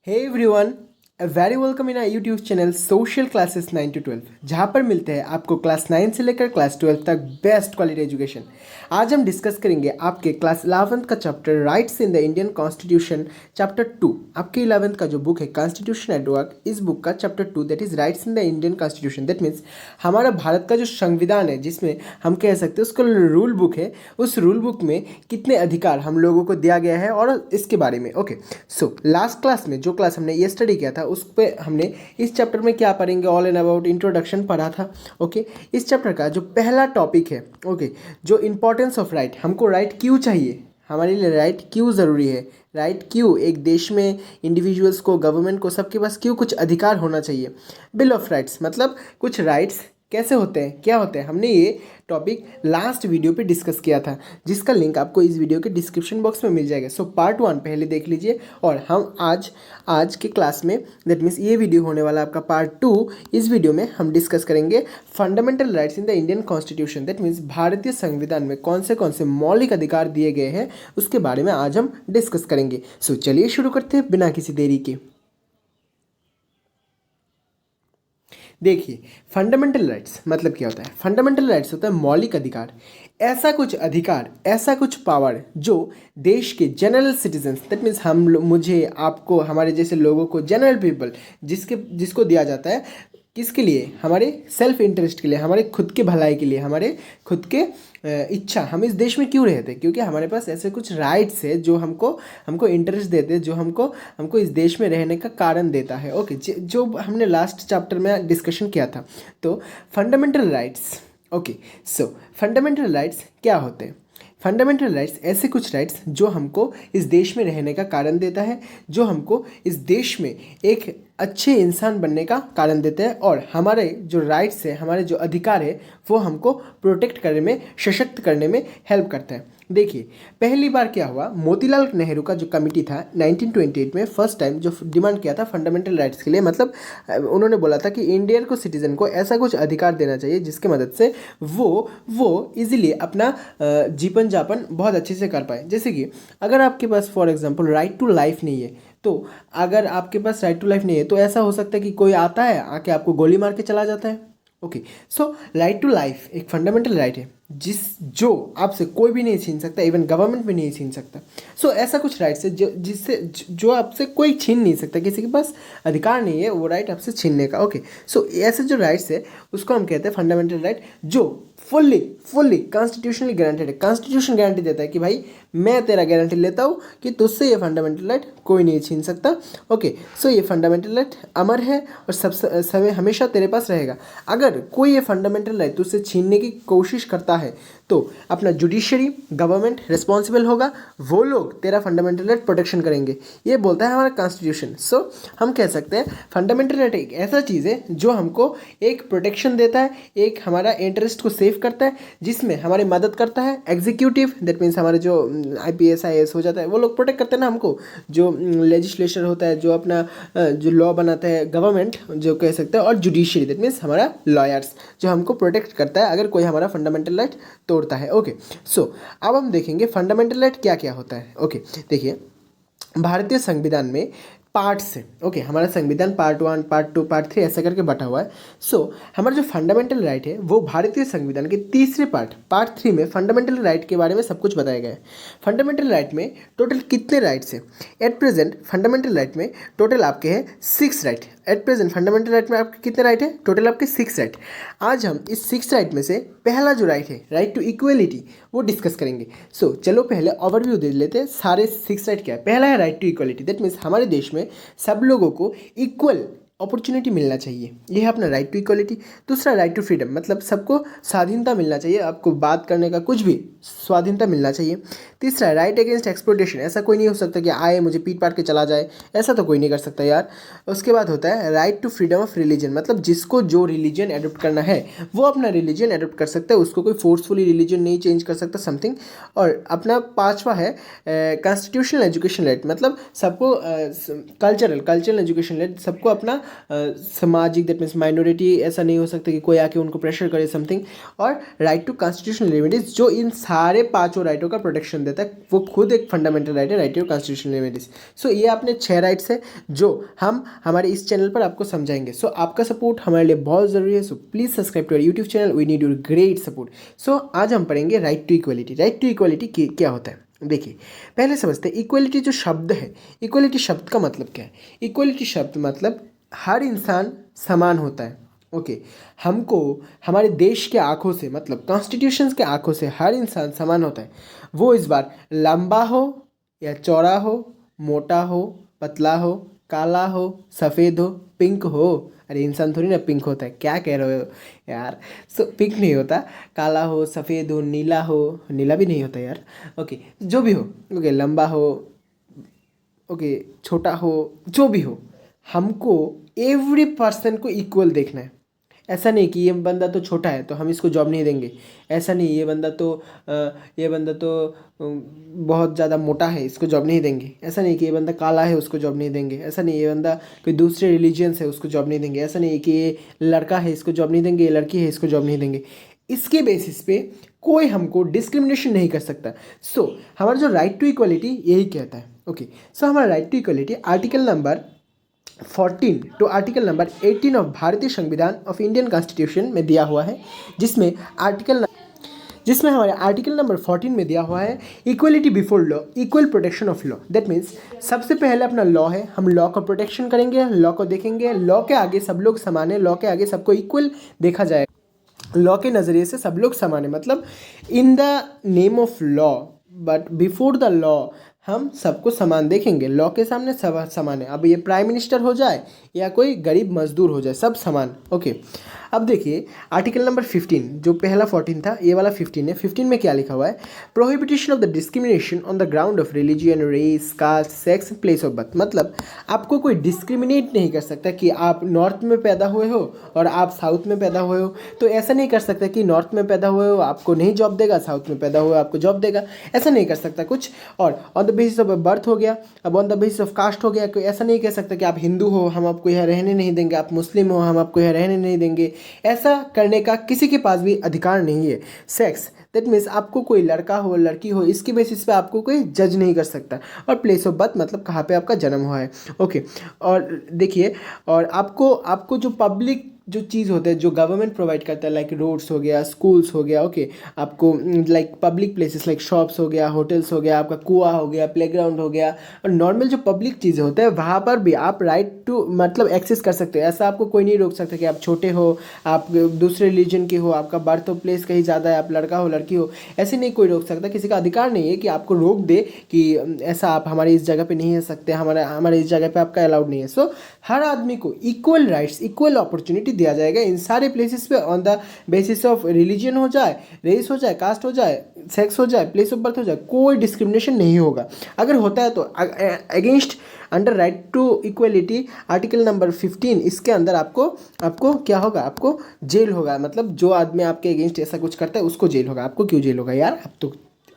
Hey everyone, a very welcome in our YouTube channel Social Classes 9 to 12 जहाँ पर मिलते हैं आपको क्लास 9 से लेकर क्लास 12 तक बेस्ट क्वालिटी एजुकेशन। आज हम डिस्कस करेंगे आपके क्लास 11th का chapter rights in the Indian constitution chapter 2। आपके 11th का जो बुक है कॉन्स्टिट्यूशन एट वर्क, इस बुक का chapter 2 that is rights in the Indian constitution. That means हमारा भारत का जो संविधान है, जिसमें हम कह सकते हैं उसका रूल बुक है, उस रूल बुक में कितने अधिकार हम लोगों को दिया गया है और इसके बारे में। ओके, सो लास्ट क्लास में जो क्लास हमने ये स्टडी किया था उस पर हमने इस चैप्टर में क्या पढ़ेंगे, ऑल एंड अबाउट इंट्रोडक्शन पढ़ा था। ओके, इस चैप्टर का जो पहला टॉपिक है, ओके, जो इंपॉर्टेंस ऑफ राइट, हमको राइट क्यों चाहिए, हमारे लिए राइट क्यों ज़रूरी है, राइट क्यों एक देश में इंडिविजुअल्स को, गवर्नमेंट को, सबके पास क्यों कुछ अधिकार होना चाहिए। बिल ऑफ राइट्स मतलब कुछ राइट्स कैसे होते हैं, क्या होते हैं, हमने ये टॉपिक लास्ट वीडियो पे डिस्कस किया था, जिसका लिंक आपको इस वीडियो के डिस्क्रिप्शन बॉक्स में मिल जाएगा। सो पार्ट 1 पहले देख लीजिए और हम आज के क्लास में, दैट मीन्स ये वीडियो होने वाला आपका पार्ट 2। इस वीडियो में हम डिस्कस करेंगे fundamental rights in the Indian constitution. That means भारतीय संविधान में कौन से मौलिक अधिकार दिए गए हैं उसके बारे में आज हम डिस्कस करेंगे। सो चलिए शुरू करते हैं बिना किसी देरी के। देखिए, फंडामेंटल राइट्स मतलब क्या होता है। फंडामेंटल राइट्स होता है मौलिक अधिकार, ऐसा कुछ अधिकार, ऐसा कुछ पावर जो देश के जनरल सिटीजन्स, दैट मीन्स मुझे, आपको, हमारे जैसे लोगों को, जनरल पीपल, जिसको दिया जाता है, किसके लिए, हमारे सेल्फ इंटरेस्ट के लिए, हमारे खुद के भलाई के लिए, हमारे खुद के इच्छा, हम इस देश में क्यों रहते हैं, क्योंकि हमारे पास ऐसे कुछ राइट्स है जो हमको इंटरेस्ट देते हैं, जो हमको इस देश में रहने का कारण देता है। ओके, जो हमने लास्ट चैप्टर में डिस्कशन किया था। तो फंडामेंटल राइट्स, ओके, सो फंडामेंटल राइट्स क्या होते हैं। फंडामेंटल राइट्स ऐसे कुछ राइट्स जो हमको इस देश में रहने का कारण देता है, जो हमको इस देश में एक अच्छे इंसान बनने का कारण देते हैं, और हमारे जो राइट्स है, हमारे जो अधिकार है, वो हमको प्रोटेक्ट करने में, सशक्त करने में हेल्प करता है। देखिए, पहली बार क्या हुआ, मोतीलाल नेहरू का जो कमिटी था 1928 में फर्स्ट टाइम जो डिमांड किया था फंडामेंटल राइट्स के लिए, मतलब उन्होंने बोला था कि इंडियन को, सिटीजन को ऐसा कुछ अधिकार देना चाहिए जिसके मदद से वो इजीली अपना जीवन जापन बहुत अच्छे से कर पाए। जैसे कि अगर आपके पास for example right to life नहीं है, तो अगर आपके पास राइट टू लाइफ नहीं है तो ऐसा हो सकता है कि कोई आता है, आके आपको गोली मार के चला जाता है। Okay, so right to life एक फंडामेंटल राइट है जो आपसे कोई भी नहीं छीन सकता, इवन गवर्नमेंट भी नहीं छीन सकता। सो ऐसा कुछ राइट्स है जो आपसे कोई छीन नहीं सकता, किसी के पास अधिकार नहीं है वो राइट आपसे छीनने का। ओके, सो ऐसे जो राइट्स है उसको हम कहते हैं फंडामेंटल राइट, जो फुल्ली कॉन्स्टिट्यूशनली गारंटेड है। कॉन्स्टिट्यूशन गारंटी देता है कि भाई मैं तेरा गारंटी लेता हूँ कि तुझसे ये फंडामेंटल राइट कोई नहीं छीन सकता। ओके, सो ये फंडामेंटल राइट अमर है और समय हमेशा तेरे पास रहेगा। अगर कोई ये फंडामेंटल राइट तुझसे छीनने की कोशिश करता है तो अपना जुडिशरी, गवर्नमेंट रिस्पॉन्सिबल होगा, वो लोग तेरा फंडामेंटल राइट प्रोटेक्शन करेंगे, ये बोलता है हमारा कॉन्स्टिट्यूशन। सो हम कह सकते हैं फंडामेंटल राइट एक ऐसा चीज़ है जो हमको एक प्रोटेक्शन देता है, एक हमारा इंटरेस्ट को सेव करता है, जिसमें हमारी मदद करता है एग्जीक्यूटिव, दैट मीन्स हमारे जो IPS IAS हो जाता है वो लोग प्रोटेक्ट करते हैं ना हमको, जो लेजिस्लेचर होता है, जो अपना जो लॉ बनाता है गवर्नमेंट, जो कह सकते हैं, और जुडिशरी दैट मीन्स हमारा लॉयर्स, जो हमको प्रोटेक्ट करता है अगर कोई हमारा फंडामेंटल राइट तोड़ता है। ओके, सो अब हम देखेंगे फंडामेंटल राइट क्या क्या होता है। ओके, देखिए, भारतीय संविधान में पार्ट्स है। ओके, हमारा संविधान पार्ट 1, पार्ट 2, पार्ट 3 ऐसा करके बटा हुआ है। सो हमारा जो फंडामेंटल राइट है वो भारतीय संविधान के तीसरे पार्ट 3 में फंडामेंटल राइट के बारे में सब कुछ बताया गया है। फंडामेंटल राइट में टोटल कितने राइट्स हैं? एट प्रेजेंट फंडामेंटल राइट में टोटल आपके हैं 6 right. At present fundamental right में आपके कितने राइट है? टोटल आपके 6 राइट। आज हम इस 6 राइट में से पहला जो राइट है, राइट टू इक्वलिटी, वो डिस्कस करेंगे। सो चलो पहले ओवरव्यू दे लेते हैं सारे 6 राइट क्या है। पहला है right to equality, that means हमारे देश में सब लोगों को इक्वल अपॉर्चुनिटी मिलना चाहिए, ये है अपना राइट टू इक्वलिटी। दूसरा राइट टू फ्रीडम, मतलब सबको स्वाधीनता मिलना चाहिए, आपको बात करने का कुछ भी स्वाधीनता मिलना चाहिए। तीसरा राइट अगेंस्ट एक्सप्लॉयटेशन, ऐसा कोई नहीं हो सकता कि आए मुझे पीट पाट के चला जाए, ऐसा तो कोई नहीं कर सकता यार। उसके बाद होता है right to freedom of religion, मतलब जिसको जो रिलीजन एडोप्ट करना है वो अपना रिलीजन एडोप्ट कर सकता है, उसको कोई फोर्सफुली रिलीजन नहीं चेंज कर सकता समथिंग। और अपना पांचवा है कॉन्स्टिट्यूशनल एजुकेशन राइट, मतलब सबको कल्चरल एजुकेशन राइट, सबको अपना सामाजिक दैट मीन्स माइनॉरिटी ऐसा नहीं हो सकता कि कोई आके उनको प्रेशर करे समथिंग। और राइट टू कॉन्स्टिट्यूशनल रेमेडीज जो इन सारे पांचों राइटों का प्रोटेक्शन देता है, वो खुद एक फंडामेंटल राइट है, राइट टू कॉन्स्टिट्यूशनल रेमेडीज। सो ये आपने 6 राइट्स है जो हम हमारे इस चैनल पर आपको समझाएंगे। सो आपका सपोर्ट हमारे लिए बहुत ज़रूरी है। So please subscribe to our YouTube channel, we need your great support. So आज हम पढ़ेंगे right to equality. Right to equality क्या होता है देखिए, पहले समझते हैं इक्वलिटी जो शब्द है, इक्वलिटी शब्द का मतलब क्या है। इक्वलिटी शब्द मतलब हर इंसान समान होता है। ओके, हमको हमारे देश के आंखों से मतलब कॉन्स्टिट्यूशन के आंखों से हर इंसान समान होता है। वो इस बार लंबा हो या चौड़ा हो, मोटा हो, पतला हो, काला हो, सफ़ेद हो, पिंक हो। अरे इंसान थोड़ी ना पिंक होता है, क्या कह रहे हो यार। सो पिंक नहीं होता, काला हो, सफ़ेद हो, नीला हो, नीला भी नहीं होता यार। ओके, जो भी हो, ओके, लंबा हो, ओके, छोटा हो, जो भी हो, हमको एवरी पर्सन को इक्वल देखना है। ऐसा नहीं कि ये बंदा तो छोटा है तो हम इसको जॉब नहीं देंगे, ऐसा नहीं ये बंदा तो बहुत ज़्यादा मोटा है इसको जॉब नहीं देंगे, ऐसा नहीं कि ये बंदा काला है उसको जॉब नहीं देंगे, ऐसा नहीं ये बंदा कोई दूसरे रिलीजियन है उसको जॉब नहीं देंगे, ऐसा नहीं कि ये लड़का है इसको जॉब नहीं देंगे, ये लड़की है इसको जॉब नहीं देंगे। इसके बेसिस पे कोई हमको डिस्क्रिमिनेशन नहीं कर सकता। सो हमारा जो राइट टू इक्वलिटी यही कहता है। ओके, सो हमारा right to equality article number 14 to article number 18 of भारतीय संविधान ऑफ इंडियन कॉन्स्टिट्यूशन में दिया हुआ है, जिसमें हमारे आर्टिकल नंबर 14 में दिया हुआ है equality before law, equal protection of law. That means सबसे पहले अपना लॉ है, हम लॉ का प्रोटेक्शन करेंगे, लॉ को देखेंगे, लॉ के आगे सब लोग समान है, लॉ के आगे सबको इक्वल देखा जाएगा। लॉ के नज़रिए से सब लोग समान है, मतलब in the name of law but before the law हम सबको समान देखेंगे, लॉ के सामने सब समान है। अब ये प्राइम मिनिस्टर हो जाए या कोई गरीब मजदूर हो जाए, सब समान। ओके, अब देखिए आर्टिकल नंबर 15, जो पहला 14 था ये वाला 15 है। 15 में क्या लिखा हुआ है, prohibition of the discrimination on the ground of religion, race, caste, sex, place of birth. मतलब आपको कोई डिस्क्रिमिनेट नहीं कर सकता कि आप नॉर्थ में पैदा हुए हो और आप साउथ में पैदा हुए हो, तो ऐसा नहीं कर सकता कि नॉर्थ में पैदा हुए हो आपको नहीं जॉब देगा, साउथ में पैदा हुए आपको जॉब देगा, ऐसा नहीं कर सकता कुछ। और on the basis of birth हो गया, अब on the basis of caste हो गया, कोई ऐसा नहीं कह सकता कि आप हिंदू हो हम आपको यहाँ रहने नहीं देंगे, आप मुस्लिम हो हम आपको यहाँ रहने नहीं देंगे, ऐसा करने का किसी के पास भी अधिकार नहीं है। सेक्स दैट मीन्स आपको कोई लड़का हो लड़की हो इसके बेसिस पे आपको कोई जज नहीं कर सकता। और प्लेस ऑफ बर्थ मतलब कहाँ पे आपका जन्म हुआ है। ओके, और देखिए, और आपको जो पब्लिक जो चीज़ होता है जो गवर्नमेंट प्रोवाइड करता है, लाइक रोड्स हो गया, स्कूल्स हो गया, ओके, आपको like public places like shops हो गया, होटल्स हो गया, आपका कुआं हो गया, प्लेग्राउंड हो गया, और नॉर्मल जो पब्लिक चीज़ें होते हैं वहाँ पर भी आप राइट टू मतलब एक्सेस कर सकते हो। ऐसा आपको कोई नहीं रोक सकता कि आप छोटे हो, आप दूसरे रिलीजन के हो, आपका बर्थ प्लेस कहीं ज़्यादा है, आप लड़का हो लड़की हो, ऐसे नहीं कोई रोक सकता। किसी का अधिकार नहीं है कि आपको रोक दे कि ऐसा आप हमारे इस जगह पे नहीं रह सकते, हमारे इस जगह पे आपका अलाउड नहीं है। सो हर आदमी को इक्वल राइट्स, इक्वल अपॉर्चुनिटी दिया जाएगा इन सारे प्लेसेस पे, on the basis of religion हो जाए, रेस हो जाए, कास्ट हो जाए, सेक्स हो जाए, प्लेस ऑफ बर्थ हो जाए, कोई डिस्क्रिमिनेशन नहीं होगा। अगर होता है तो against under right to equality article number 15 इसके अंदर आपको क्या होगा, आपको जेल होगा। मतलब जो आदमी आपके अगेंस्ट ऐसा कुछ करता है उसको जेल होगा। आपको क्यों जेल होगा यार,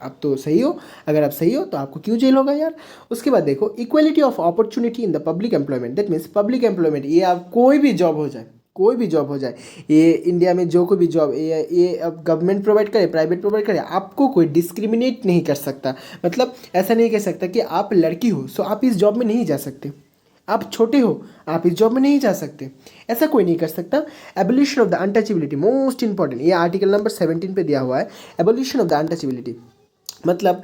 आप तो सही हो, अगर आप सही हो तो आपको क्यों जेल होगा यार। उसके बाद देखो equality of opportunity in the public employment. That means public employment, ये आप कोई भी जॉब हो जाए, कोई भी जॉब हो जाए, ये इंडिया में जो कोई भी जॉब ये अब गवर्नमेंट प्रोवाइड करे, प्राइवेट प्रोवाइड करे, आपको कोई डिस्क्रिमिनेट नहीं कर सकता। मतलब ऐसा नहीं कह सकता कि आप लड़की हो सो आप इस जॉब में नहीं जा सकते, आप छोटे हो आप इस जॉब में नहीं जा सकते, ऐसा कोई नहीं कर सकता। Abolition of the untouchability most important, ये आर्टिकल नंबर 17 पे दिया हुआ है। एबोलिशन ऑफ द अनटचेबिलिटी मतलब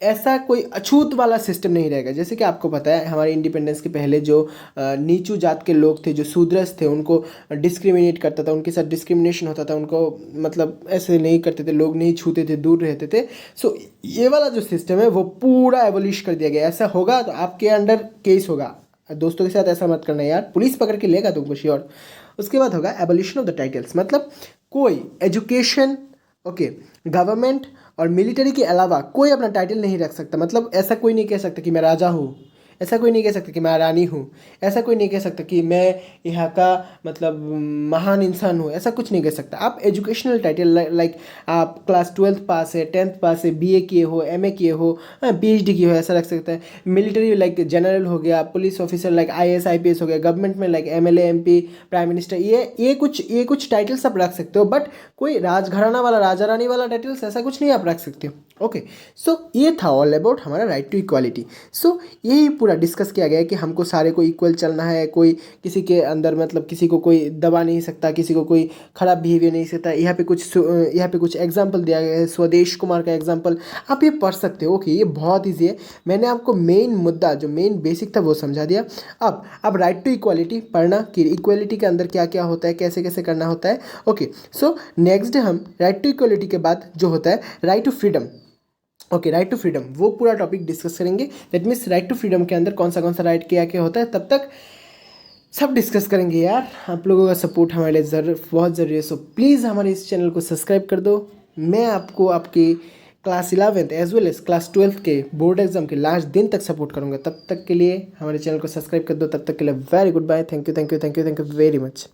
ऐसा कोई अछूत वाला सिस्टम नहीं रहेगा। जैसे कि आपको पता है हमारे इंडिपेंडेंस के पहले जो नीचू जात के लोग थे, जो शूद्रस थे, उनको डिस्क्रिमिनेट करता था, उनके साथ डिस्क्रिमिनेशन होता था, उनको मतलब ऐसे नहीं करते थे, लोग नहीं छूते थे, दूर रहते थे। सो ये वाला जो सिस्टम है वो पूरा एबोलिश कर दिया गया। ऐसा होगा तो आपके अंडर केस होगा। दोस्तों के साथ ऐसा मत करना यार, पुलिस पकड़ के लेगा तुमको श्योर। उसके बाद होगा एबोलिशन ऑफ द टाइटल्स, मतलब कोई एजुकेशन, ओके, गवर्नमेंट और मिलिट्री के अलावा कोई अपना टाइटल नहीं रख सकता। मतलब ऐसा कोई नहीं कह सकता कि मैं राजा हूँ, ऐसा कोई नहीं कह सकता कि मैं रानी हूँ, ऐसा कोई नहीं कह सकता कि मैं यहाँ का मतलब महान इंसान हूँ, ऐसा कुछ नहीं कह सकता। आप एजुकेशनल टाइटल लाइक आप क्लास 12th पास है, 10th पास है, बीए किए हो, एमए किए हो, पीएचडी किए हो, ऐसा रख सकता है। मिलिट्री लाइक जनरल हो गया, police officer like IAS IPS हो गया, गवर्नमेंट में like MLA MP, prime minister, ये कुछ टाइटल्स आप रख सकते हो, बट कोई राजघराना वाला राजा रानी वाला टाइटल्स ऐसा कुछ नहीं आप रख सकते हो। ओके, सो ये था ऑल अबाउट हमारा राइट टू इक्वालिटी। सो यही पूरा डिस्कस किया गया है कि हमको सारे को इक्वल चलना है, कोई किसी के अंदर मतलब किसी को कोई दबा नहीं सकता, किसी को कोई खराब बिहेवियर नहीं सकता। यहाँ पे कुछ एग्जांपल दिया गया है, स्वदेश कुमार का एग्जांपल आप ये पढ़ सकते हो। ओके, ये बहुत ईजी है, मैंने आपको मेन मुद्दा जो मेन बेसिक था वो समझा दिया। अब राइट टू इक्वालिटी पढ़ना कि इक्वालिटी के अंदर क्या क्या होता है, कैसे कैसे करना होता है। ओके, सो नेक्स्ट हम राइट टू इक्वालिटी के बाद जो होता है right to freedom. Okay, right to freedom वो पूरा टॉपिक डिस्कस करेंगे। That means right to freedom के अंदर कौन सा राइट क्या क्या होता है, तब तक सब डिस्कस करेंगे यार। आप लोगों का सपोर्ट हमारे लिए बहुत ज़रूरी है। सो प्लीज़ हमारे इस चैनल को सब्सक्राइब कर दो। मैं आपको आपकी class 11th as well as class 12th के बोर्ड एग्जाम के लास्ट दिन तक सपोर्ट करूंगा। तब तक के लिए हमारे चैनल को सब्सक्राइब कर दो। तब तक के लिए very good bye, thank you very much.